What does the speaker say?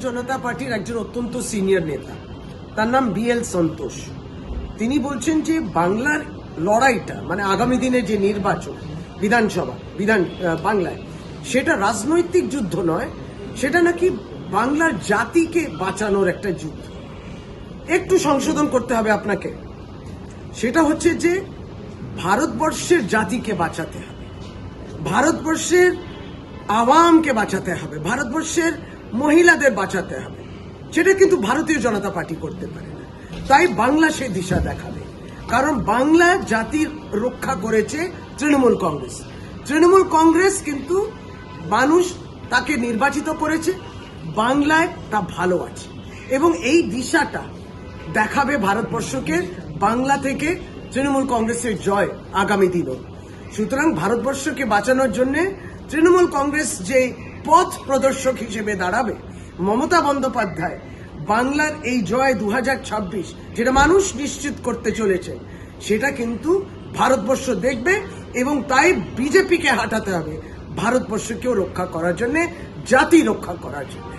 জনতা পার্টির একজন অত্যন্ত সিনিয়র নেতা, তার নাম BL সন্তোষ। তিনি বলছেন যে বাংলার লড়াইটা মানে আগামী দিনে যে নির্বাচন বিধানসভা বাংলায়, সেটা রাজনৈতিক যুদ্ধ নয়, সেটা নাকি বাংলার জাতিকে বাঁচানোর একটা যুদ্ধ। একটু সংশোধন করতে হবে আপনাকে। সেটা হচ্ছে যে ভারতবর্ষের জাতিকে বাঁচাতে হবে, ভারতবর্ষের আওয়ামকে বাঁচাতে হবে, ভারতবর্ষের মহিলাদের বাঁচাতে হবে। সেটা কিন্তু ভারতীয় জনতা পার্টি করতে পারে না। তাই বাংলা সে দিশা দেখাবে, কারণ বাংলা জাতির রক্ষা করেছে তৃণমূল কংগ্রেস। তৃণমূল কংগ্রেস কিন্তু মানুষ তাকে নির্বাচিত করেছে, বাংলায় তা ভালো আছে এবং এই দিশাটা দেখাবে ভারতবর্ষকে। বাংলা থেকে তৃণমূল কংগ্রেসের জয় আগামী দিনও। সুতরাং ভারতবর্ষকে বাঁচানোর জন্য তৃণমূল কংগ্রেস যে পথ প্রদর্শক হিসেবে দাঁড়াবে, মমতা বন্দ্যোপাধ্যায় বাংলার এই জয় 2026 যেটা মানুষ নিশ্চিত করতে চলেছে, সেটা কিন্তু ভারতবর্ষ দেখবে এবং তাই বিজেপিকে হাঁটাতে হবে ভারতবর্ষকেও রক্ষা করার জন্য, জাতি রক্ষা করার জন্য।